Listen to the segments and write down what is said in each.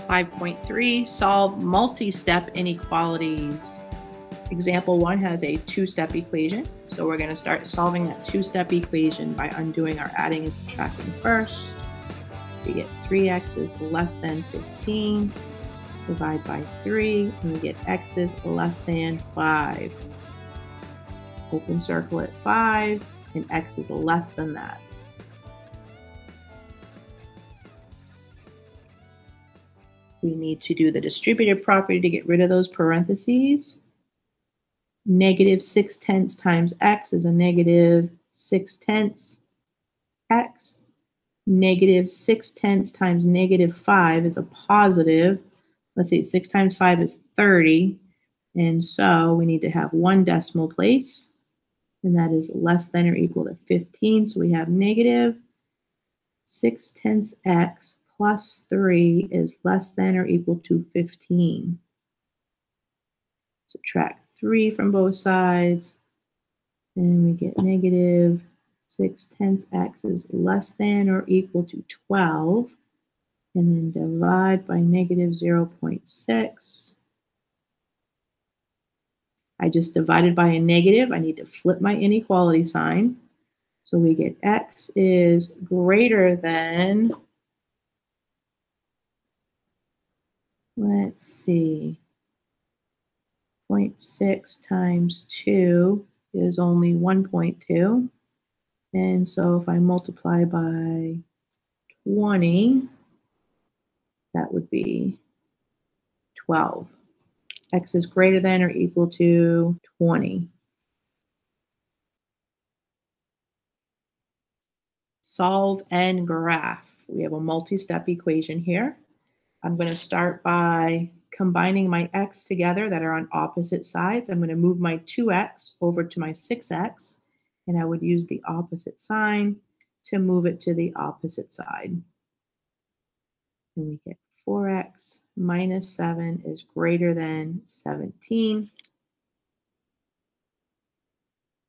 5.3, solve multi-step inequalities. Example 1 has a two-step equation. So we're going to start solving that two-step equation by undoing our adding and subtracting first. We get 3x is less than 15. Divide by 3, and we get x is less than 5. Open circle at 5, and x is less than that. We need to do the distributive property to get rid of those parentheses. Negative 6/10 times x is a negative 6/10 x. Negative 6/10 times negative 5 is a positive. Let's see, 6 times 5 is 30. And so we need to have one decimal place. And that is less than or equal to 15. So we have negative 6/10 x plus 3 is less than or equal to 15. Subtract 3 from both sides, and we get negative 6/10 x is less than or equal to 12, and then divide by negative 0.6. I just divided by a negative. I need to flip my inequality sign. So we get x is greater than, let's see, 0.6 times 2 is only 1.2. And so if I multiply by 20, that would be 12. X is greater than or equal to 20. Solve and graph. We have a multi-step equation here. I'm going to start by combining my x together that are on opposite sides. I'm going to move my 2x over to my 6x, and I would use the opposite sign to move it to the opposite side. And we get 4x minus 7 is greater than 17.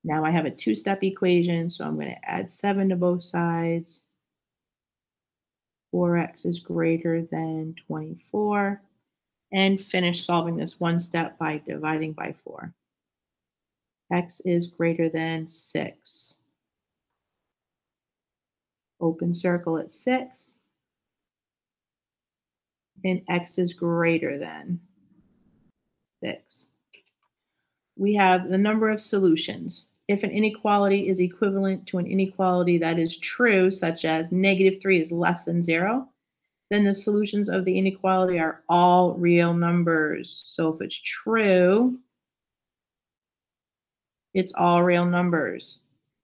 Now I have a two-step equation, so I'm going to add 7 to both sides. 4x is greater than 24. And finish solving this one step by dividing by 4. X is greater than 6. Open circle at 6. And x is greater than 6. We have the number of solutions. If an inequality is equivalent to an inequality that is true, such as negative 3 is less than 0, then the solutions of the inequality are all real numbers. So if it's true, it's all real numbers.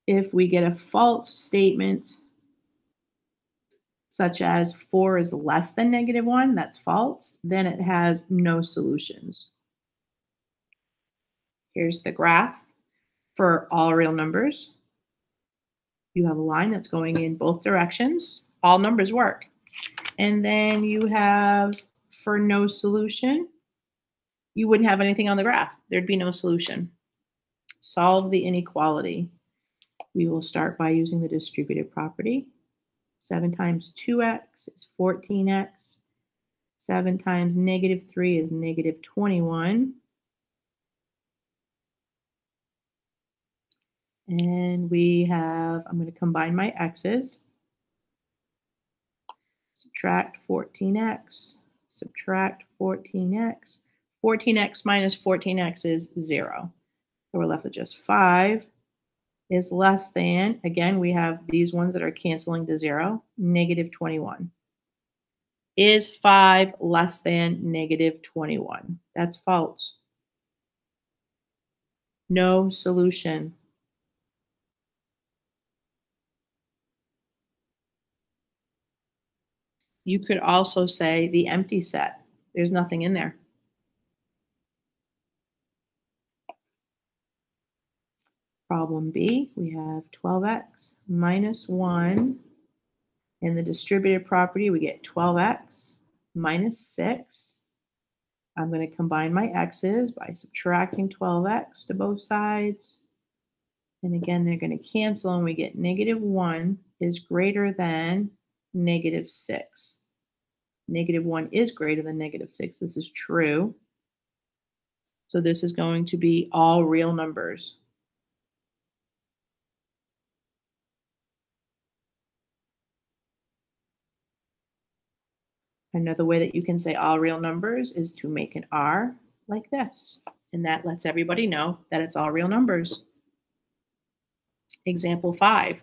If we get a false statement, such as 4 is less than negative 1, that's false, then it has no solutions. Here's the graph for all real numbers. You have a line that's going in both directions. All numbers work. And then you have, for no solution, you wouldn't have anything on the graph. There'd be no solution. Solve the inequality. We will start by using the distributive property. 7 times 2x is 14x. 7 times negative 3 is negative 21. And we have, I'm going to combine my x's. Subtract 14x. Subtract 14x. 14x minus 14x is 0. So we're left with just 5 is less than, again, we have these ones that are canceling to 0, negative 21. Is 5 less than negative 21? That's false. No solution. You could also say the empty set. There's nothing in there. Problem B, we have 12x minus 1. In the distributive property, we get 12x minus 6. I'm going to combine my x's by subtracting 12x to both sides. And again, they're going to cancel, and we get negative 1 is greater than negative 6. -1 is greater than -6. This is true. So this is going to be all real numbers. Another way that you can say all real numbers is to make an R like this. And that lets everybody know that it's all real numbers. Example 5.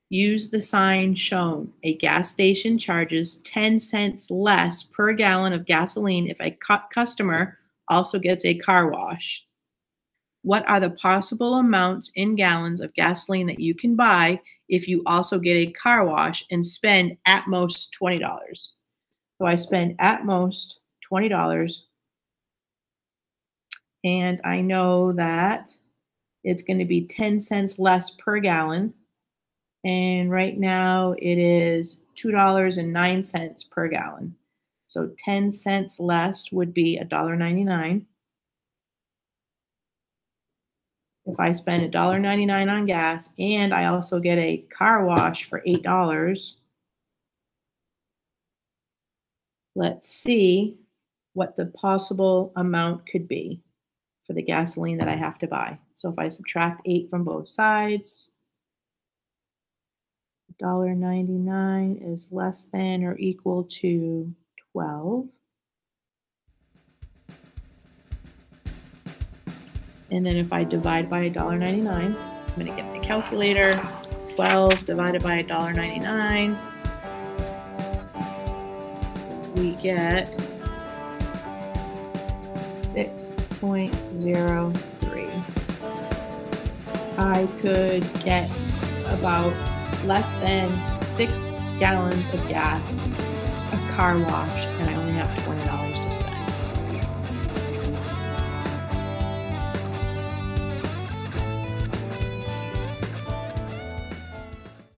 Use the sign shown. A gas station charges 10 cents less per gallon of gasoline if a customer also gets a car wash. What are the possible amounts in gallons of gasoline that you can buy if you also get a car wash and spend at most $20? So I spend at most $20, and I know that it's going to be 10 cents less per gallon. And right now it is $2.09 per gallon. So 10 cents less would be $1.99. If I spend $1.99 on gas and I also get a car wash for $8, let's see what the possible amount could be for the gasoline that I have to buy. So if I subtract 8 from both sides, $1.99 is less than or equal to 12. And then if I divide by $1.99, I'm going to get the calculator. 12 divided by $1.99, we get 6.03. I could get about less than 6 gallons of gas, a car wash, and I only have $20.